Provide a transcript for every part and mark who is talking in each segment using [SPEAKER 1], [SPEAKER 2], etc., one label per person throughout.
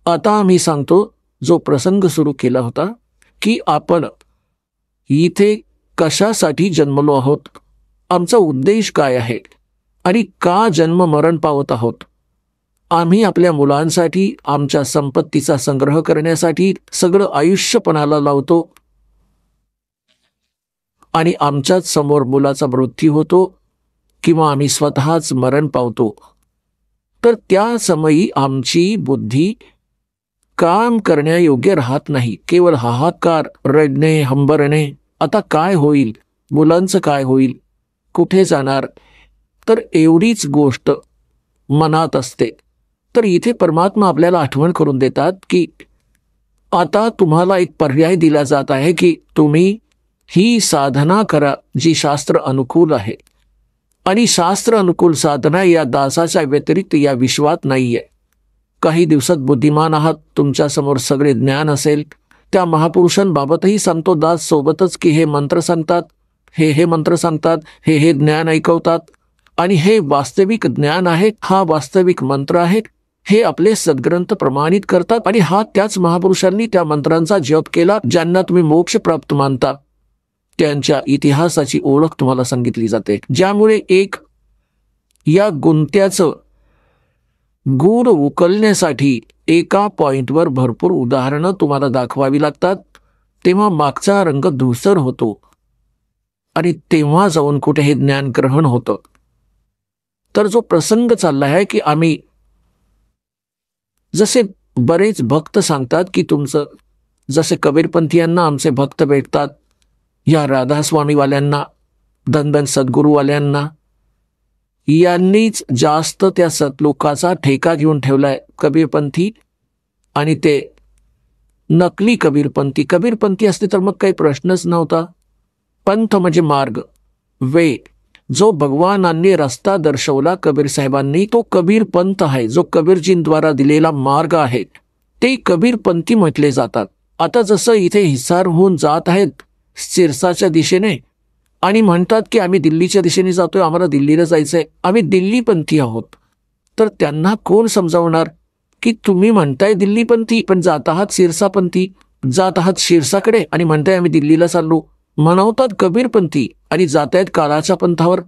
[SPEAKER 1] आता आम्ही सांगतो जो प्रसंग सुरू केला होता की आपण इथे कशासाठी जन्मलो आहोत, आमचा उद्देश काय आहे आणि का जन्म मरण पावत आहोत. आम्ही आपल्या मुलांसाठी आमच्या संपत्तीचा संग्रह करण्यासाठी सगळं आयुष्य पणाला लावतो आणि आमच्याच समोर मुलाचा मृत्यू होतो किंवा आम्ही स्वतःच मरण पावतो. तर त्या समयी आमची बुद्धी काम करण्यायोग्य राहत नाही. केवळ हाहाकार, रडणे, हंबरणे, आता काय होईल, मुलांचं काय होईल, कुठे जाणार, तर एवढीच गोष्ट मनात असते. तर इथे परमात्मा आपल्याला आठवण करून देतात की आता तुम्हाला एक पर्याय दिला जात आहे की तुम्ही ही साधना करा जी शास्त्र अनुकूल आहे. आणि शास्त्र अनुकूल साधना या दासाच्या व्यतिरिक्त या विश्वात नाहीये. काही दिवसात बुद्धिमान आहात, तुमच्या समोर सगळे ज्ञान असेल. त्या महापुरुषांबाबतही संतो दास सोबतच की हे मंत्र सांगतात, हे मंत्र सांगतात, हे ज्ञान ऐकवतात आणि हे वास्तविक ज्ञान आहे, हा वास्तविक मंत्र आहे, हे आपले सद्ग्रंथ प्रमाणित करतात. आणि हा त्याच महापुरुषांनी त्या मंत्रांचा जप केला ज्यांना तुम्ही मोक्ष प्राप्त मानता. त्यांच्या इतिहासाची ओळख तुम्हाला सांगितली जाते, ज्यामुळे एक या गुंत्याचं गूढ उकलण्यासाठी एका पॉइंटवर भरपूर उदाहरणं तुम्हाला दाखवावी लागतात. तेव्हा मागचा रंग धूसर होतो आणि तेव्हा जाऊन कुठे हे ज्ञान ग्रहण होतं. तर जो प्रसंग चालला आहे की आम्ही जसे बरेच भक्त सांगतात की तुमचं जसे कबीरपंथीयांना आमचे भक्त भेटतात, या राधास्वामीवाल्यांना, धनधन सद्गुरूवाल्यांना, यांनीच जास्त त्या सतलोकाचा ठेका घेऊन ठेवलाय कबीरपंथी. आणि ते नकली कबीरपंथी असते तर मग काही प्रश्नच नव्हता. पंथ म्हणजे मार्ग, वे, जो भगवानांनी रस्ता दर्शवला कबीर साहेबांनी, तो कबीर पंथ आहे, जो कबीरजींद्वारा दिलेला मार्ग आहे, ते कबीरपंथी म्हटले जातात. आता जसं इथे हिसार होऊन जात आहेत सिरसाच्या दिशेने आणि म्हणतात की आम्ही दिल्लीच्या दिशेने जातोय, आम्हाला दिल्लीला जायचंय, आम्ही दिल्लीपंथी आहोत. तर त्यांना कोण समजावणार की तुम्ही म्हणताय दिल्लीपंथी पण जात आहात सिरसापंथी, जात आहात शिरसाकडे आणि म्हणताय आम्ही दिल्लीला चाललो. म्हणवतात कबीरपंथी आणि जात आहेत काळाच्या पंथावर.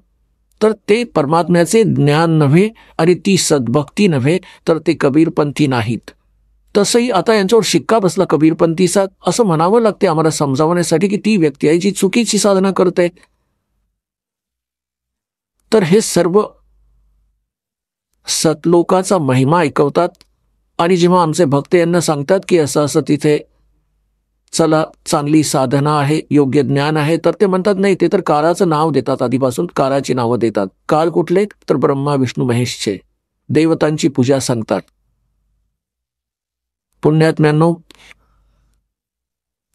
[SPEAKER 1] तर ते परमात्म्याचे ज्ञान नव्हे आणि ती सद्भक्ती नव्हे, तर ते कबीरपंथी नाहीत. तसंही आता यांच्यावर शिक्का बसला कबीरपंथीचा, असं म्हणावं लागते आम्हाला समजावण्यासाठी की ती व्यक्ती आहे जी चुकीची साधना करते. तर हे सर्व सतलोकाचा महिमा ऐकवतात आणि जेव्हा आमचे भक्त यांना सांगतात की असं असं तिथे चला, चांगली साधना आहे, योग्य ज्ञान आहे, तर ते म्हणतात नाही, ते तर काळाचं नाव देतात, आधीपासून काळाची नावं देतात. काळ कुठले, तर ब्रह्मा विष्णू महेशचे, देवतांची पूजा सांगतात. पुण्यात्म्यांनो,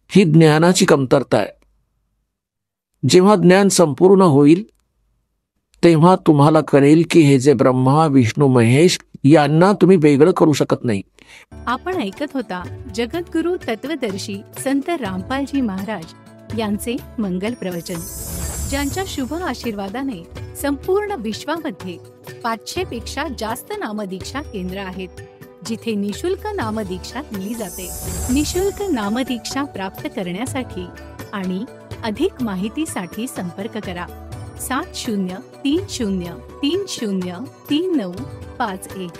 [SPEAKER 1] ही ज्ञानाची कमतरता आहे. जेव्हा ज्ञान संपूर्ण होईल तेव्हा तुम्हाला कळेल की हे जे ब्रह्मा विष्णू महेश यांना तुम्ही वेगळं करू शकत नाही.
[SPEAKER 2] आपण ऐकत होता जगद्गुरु तत्वदर्शी संत रामपालजी महाराज यांचे मंगल प्रवचन, ज्यांच्या शुभ आशीर्वादाने संपूर्ण विश्वामध्ये 500 पेक्षा जास्त नामदीक्षा केंद्र आहेत, जिथे निशुल्क नामदीक्षा दिली जाते. निशुल्क नामदीक्षा प्राप्त करण्यासाठी आणि अधिक माहितीसाठी संपर्क करा 7030303951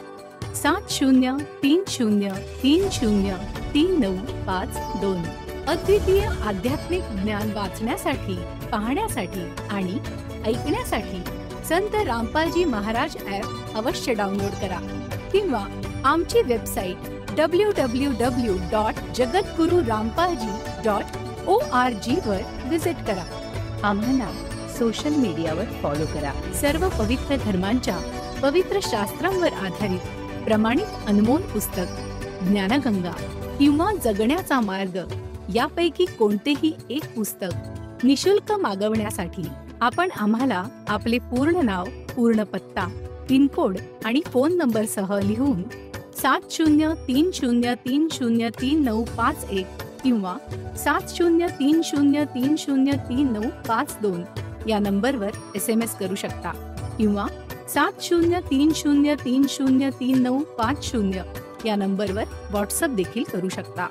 [SPEAKER 2] 7030303952. अद्वितीय आध्यात्मिक ज्ञान वाचण्यासाठी, पाहण्यासाठी आणि ऐकण्यासाठी संत रामपालजी महाराज ॲप अवश्य डाउनलोड करा किंवा आमची वेबसाईट www.jagadgururampalji.org वर विजिट करा. आम्हाला सोशल मीडियावर फॉलो करा. सर्व पवित्र धर्मांच्या पवित्र शास्त्रांवर आधारित प्रमाणित अनमोल पुस्तक ज्ञानगंगा किंवा जगण्याचा मार्ग यापैकी कोणतेही एक पुस्तक निशुल्क मागवण्यासाठी आपण आम्हाला आपले पूर्ण नाव, पूर्ण पत्ता, पिनकोड आणि फोन नंबर सह लिहून 7030303951 किंवा 7030303952 या नंबरवर SMS करू शकता किंवा 7030303950 या नंबरवर व्हॉट्सअप देखील करू शकता.